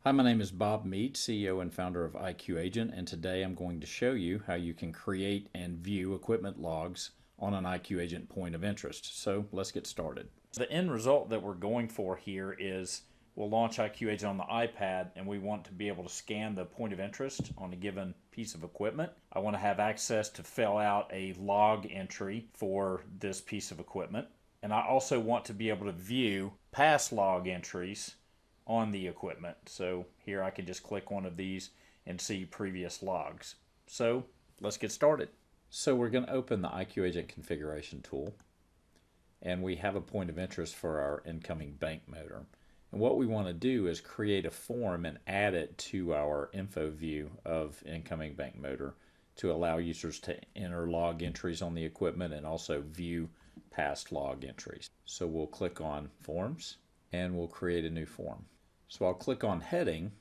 Hi, my name is Bob Mead, CEO and founder of iQagent, and today I'm going to show you how you can create and view equipment logs on an iQagent point of interest. So let's get started. The end result that we're going for here is we'll launch iQagent on the iPad and we want to be able to scan the point of interest on a given piece of equipment. I want to have access to fill out a log entry for this piece of equipment. And I also want to be able to view past log entries on the equipment. So here I can just click one of these and see previous logs. So let's get started. So we're going to open the iQagent configuration tool, and we have a point of interest for our incoming bank motor. And what we want to do is create a form and add it to our info view of incoming bank motor to allow users to enter log entries on the equipment and also view past log entries. So we'll click on Forms and we'll create a new form. So I'll click on Heading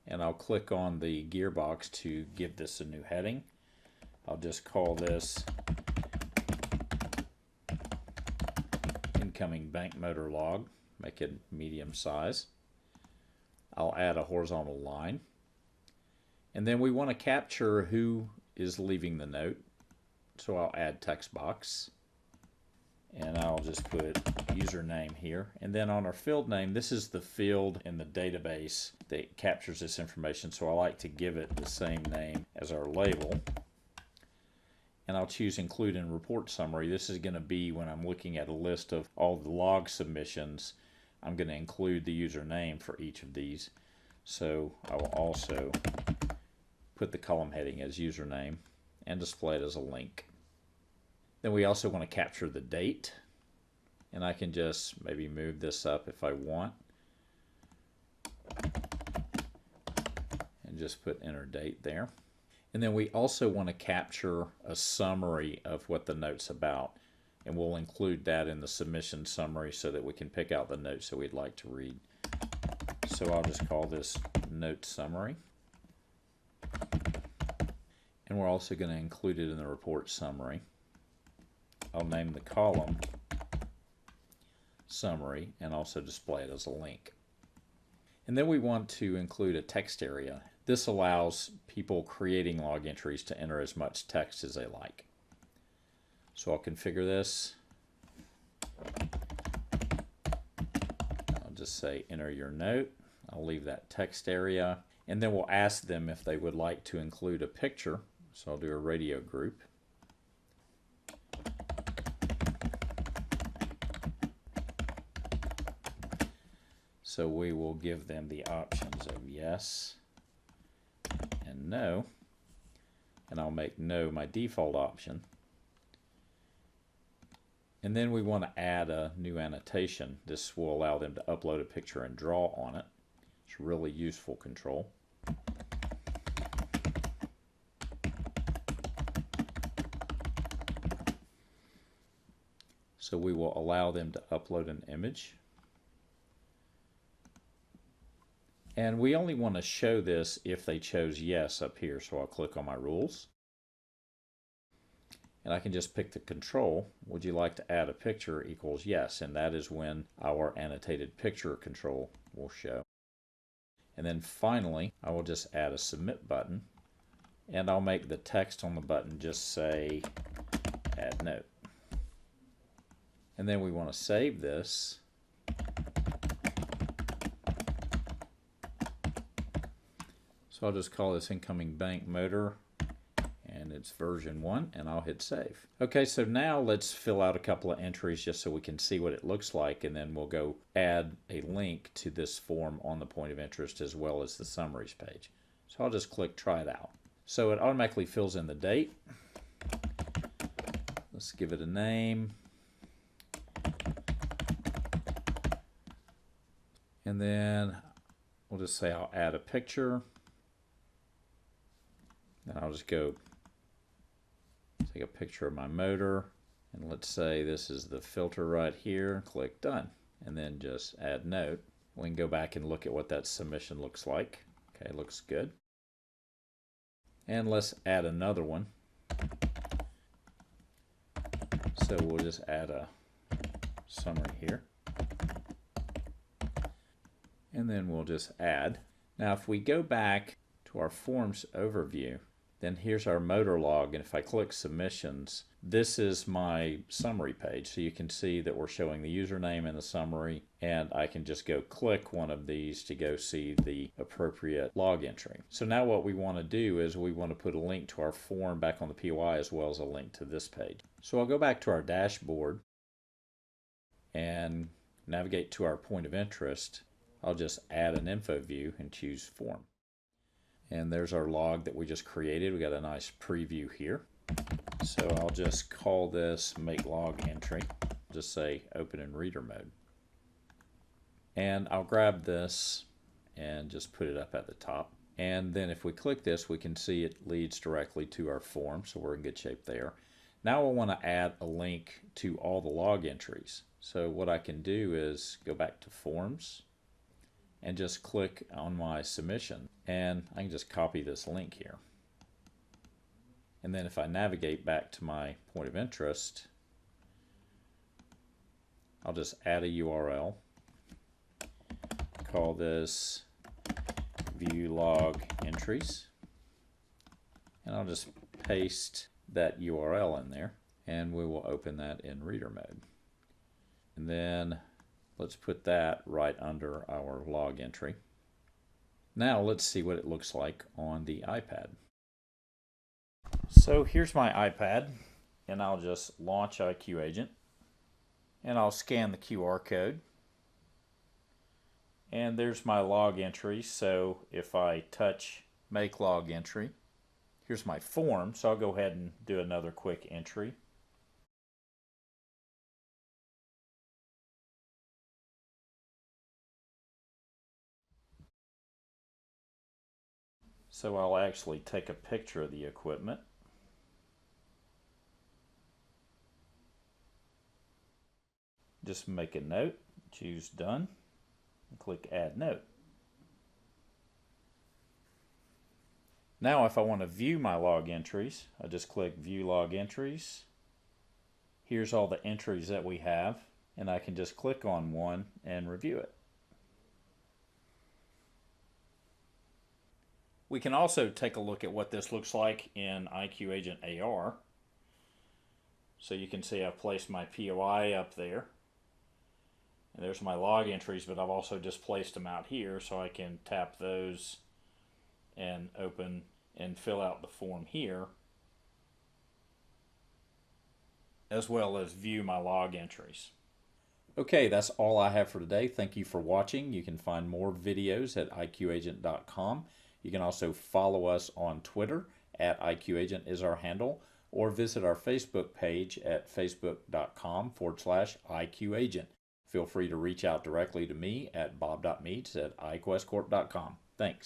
and I'll click on the gearbox to give this a new heading. I'll just call this Incoming Bank Motor Log, make it medium size. I'll add a horizontal line. And then we want to capture who is leaving the note. So I'll add text box. And I'll just put username here. And then on our field name, this is the field in the database that captures this information. So I like to give it the same name as our label. And I'll choose Include in Report Summary. This is going to be when I'm looking at a list of all the log submissions, I'm going to include the username for each of these. So I will also put the column heading as username and display it as a link. Then we also want to capture the date, and I can just maybe move this up if I want and just put enter date there. And then we also want to capture a summary of what the note's about, and we'll include that in the submission summary so that we can pick out the notes that we'd like to read. So I'll just call this note summary, and we're also going to include it in the report summary. I'll name the column Summary and also display it as a link. And then we want to include a text area. This allows people creating log entries to enter as much text as they like. So I'll configure this. I'll just say enter your note. I'll leave that text area. And then we'll ask them if they would like to include a picture. So I'll do a radio group. So we will give them the options of yes and no, and I'll make no my default option. And then we want to add a new annotation. This will allow them to upload a picture and draw on it. It's really useful control. So we will allow them to upload an image. And we only want to show this if they chose yes up here. So I'll click on my rules. And I can just pick the control. Would you like to add a picture equals yes. And that is when our annotated picture control will show. And then finally, I will just add a submit button. And I'll make the text on the button just say add note. And then we want to save this. So I'll just call this Incoming Bank Motor, and it's version 1, and I'll hit save. Okay, so now let's fill out a couple of entries just so we can see what it looks like, and then we'll go add a link to this form on the point of interest as well as the summaries page. So I'll just click try it out. So it automatically fills in the date. Let's give it a name. And then we'll just say I'll add a picture. And I'll just go take a picture of my motor, and let's say this is the filter right here. Click done, and then just add note. We can go back and look at what that submission looks like. Okay, looks good. And let's add another one. So we'll just add a summary here. And then we'll just add. Now if we go back to our forms overview, then here's our motor log, and if I click submissions, this is my summary page. So you can see that we're showing the username and the summary, and I can just go click one of these to go see the appropriate log entry. So now what we want to do is we want to put a link to our form back on the POI as well as a link to this page. So I'll go back to our dashboard and navigate to our point of interest. I'll just add an info view and choose form. And there's our log that we just created. We got a nice preview here. So I'll just call this make log entry. Just say open in reader mode. And I'll grab this and just put it up at the top. And then if we click this, we can see it leads directly to our form. So we're in good shape there. Now I want to add a link to all the log entries. So what I can do is go back to forms and just click on my submission, and I can just copy this link here. And then if I navigate back to my point of interest, I'll just add a URL, call this view log entries, and I'll just paste that URL in there, and we will open that in reader mode. And then let's put that right under our log entry. Now let's see what it looks like on the iPad. So here's my iPad, and I'll just launch iQagent, and I'll scan the QR code. And there's my log entry. So if I touch make log entry, here's my form. So I'll go ahead and do another quick entry. So I'll actually take a picture of the equipment. Just make a note, choose done, and click add note. Now if I want to view my log entries, I just click view log entries. Here's all the entries that we have, and I can just click on one and review it. We can also take a look at what this looks like in iQagent AR. So you can see I've placed my POI up there. And there's my log entries, but I've also just placed them out here so I can tap those and open and fill out the form here, as well as view my log entries. Okay, that's all I have for today. Thank you for watching. You can find more videos at iQagent.com. You can also follow us on Twitter at iQagent is our handle, or visit our Facebook page at facebook.com/iQagent. Feel free to reach out directly to me at bob.meets@iQuestcorp.com. Thanks.